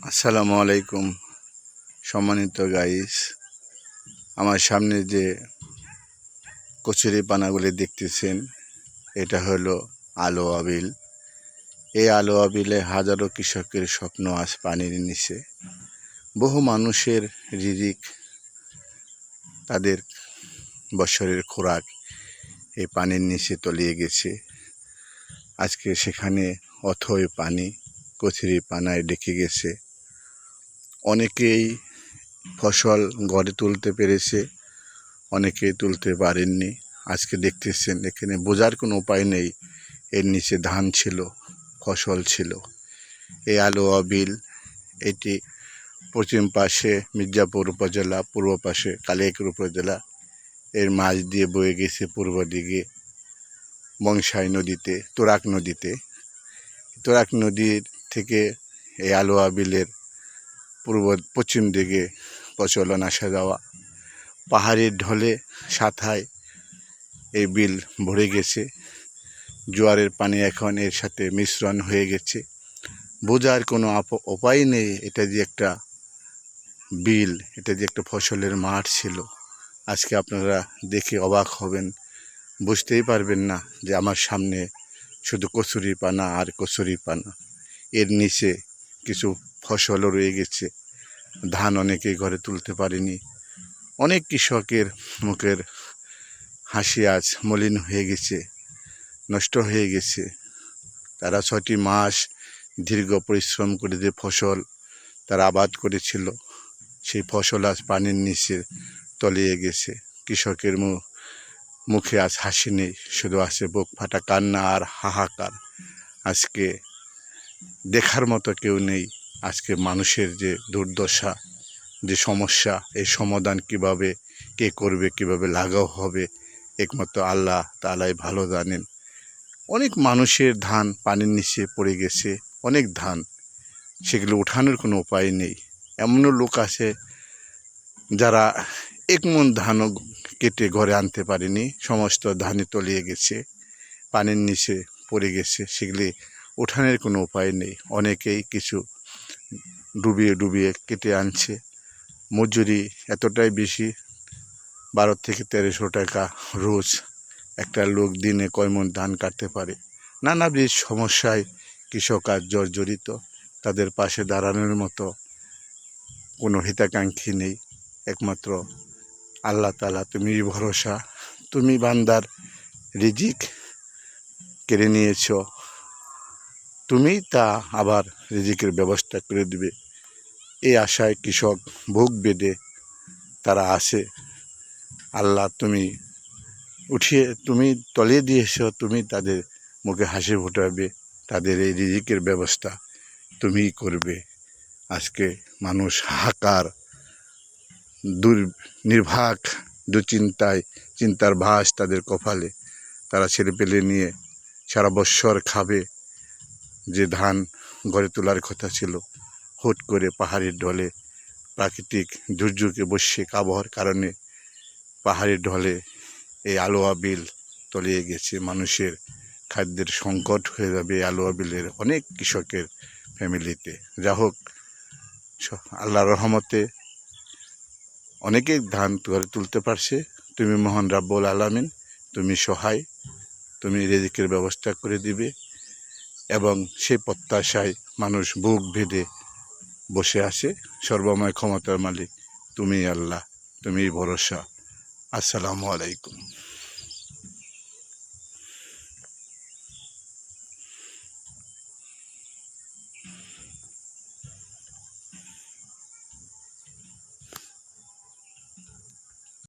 আসসালামু আলাইকুম সম্মানিত গাইস, আমার সামনে যে কচুরি পানাগুলি দেখতেছেন এটা হলো আলোয়া বিল। এই আলোয়া বিলে হাজারো কৃষকের স্বপ্ন আজ পানির নিচে। বহু মানুষের রিজিক, তাদের বছরের খোরাক এই পানির নিচে তলিয়ে গেছে। আজকে সেখানে অথই পানি কচুরি পানায় ডেকে গেছে। অনেকেই ফসল ঘরে তুলতে পেরেছে, অনেকেই তুলতে পারেননি। আজকে দেখতেছেন এখানে বোঝার কোনো উপায় নেই, এর নিচে ধান ছিল, ফসল ছিল। এই আলোয়া বিল, এটি পশ্চিম পাশে মির্জাপুর উপজেলা, পূর্ব পাশে কালিয়াকৈর উপজেলা। এর মাঝ দিয়ে বয়ে গেছে পূর্ব দিকে বংশাই নদীতে, তুরাগ নদীতে। তুরাগ নদীর থেকে এই আলোয়া বিলের পশ্চিম দিকে প্রচলন আসা যাওয়া। পাহাড়ের ঢলে সাথায় এই বিল ভরে গেছে। জোয়ারের পানি এখন এর সাথে মিশ্রণ হয়ে গেছে। বোঝার কোনো উপায় নেই এটা যে একটা বিল, এটা যে একটা ফসলের মাঠ ছিল। আজকে আপনারা দেখে অবাক হবেন, বুঝতেই পারবেন না যে আমার সামনে শুধু কচুরি পানা আর কচুরি পানা। এর নিচে কিছু ফসলও রয়ে গেছে। ধান অনেকেই ঘরে তুলতে পারেনি। অনেক কৃষকের মুখের হাসি আজ মলিন হয়ে গেছে, নষ্ট হয়ে গেছে। তারা 6টি মাস দীর্ঘ পরিশ্রম করে যে ফসল তারা আবাদ করেছিল, সেই ফসল আজ পানির নিচে তলিয়ে গেছে। কৃষকের মুখে আজ হাসি নেই, শুধু আছে বুক ফাটা কান্না আর হাহাকার। আজকে দেখার মতো কেউ নেই। আজকে মানুষের যে দুর্দশা, যে সমস্যা, এই সমাধান কিভাবে কে করবে, কিভাবে লাঘব হবে, একমাত্র আল্লাহ তাআলাই ভালো জানেন। অনেক মানুষের ধান পানির নিচে পড়ে গেছে, অনেক ধান, সেগুলো ওঠানোর কোনো উপায় নেই। এমনও লোক আছে যারা 1 মণ ধানও কেটে ঘরে আনতে পারেনি, সমস্ত ধানই তলিয়ে গেছে, পানির নিচে পড়ে গেছে, সেগুলি ওঠানোর কোনো উপায় নেই। অনেকেই কিছু ডুবিয়ে ডুবিয়ে কেটে আনছে। মজুরি এতটাই বেশি, 12 থেকে 1300 টাকা রোজ। একটা লোক দিনে কয় মণ ধান কাটতে পারে? নানাবিধ সমস্যায় কৃষক আজ জর্জরিত। তাদের পাশে দাঁড়ানোর মতো কোনো হিতাকাঙ্ক্ষী নেই, একমাত্র আল্লাহ তাআলা। তুমি ভরসা, তুমি বান্দার রিজিক কেড়ে নিয়েছ, তুমি তা আবার রিজিকের ব্যবস্থা করে দিবে, এই আশায় কৃষক বুক বেঁধে তারা আসে। আল্লাহ তুমি তুমি তলিয়ে দিয়েছ, তুমি তাদের মুখে হাসি ফোটাবে, তাদের এই রিজিকের ব্যবস্থা তুমিই করবে। আজকে মানুষ হাহাকার, নির্বাক দুশ্চিন্তায়, চিন্তার ভাঁজ তাদের কপালে। তারা ছেলেপেলে নিয়ে সারা বৎসর খাবে। যে ধান ঘরে তোলার কথা ছিল, হুট করে পাহাড়ের ঢলে প্রাকৃতিক দুর্যোগে বৈশ্বিক আবহাওয়ার কারণে পাহাড়ের ঢলে এই আলোয়া বিল তলিয়ে গেছে। মানুষের খাদ্যের সংকট হয়ে যাবে এই আলোয়া বিলের অনেক কৃষকের ফ্যামিলিতে। যা হোক, আল্লাহর রহমতে অনেকেই ধান ঘরে তুলতে পারছে। তুমি মহান রাব্বুল আলামিন, তুমি সহায়, তুমি রিজিকের ব্যবস্থা করে দিবে, এবং সেই প্রত্যাশায় মানুষ বুক বেঁধে বসে আছে। সর্বময় ক্ষমতার মালিক তুমি আল্লাহ, তুমি ভরসা। আসসালামু আলাইকুম।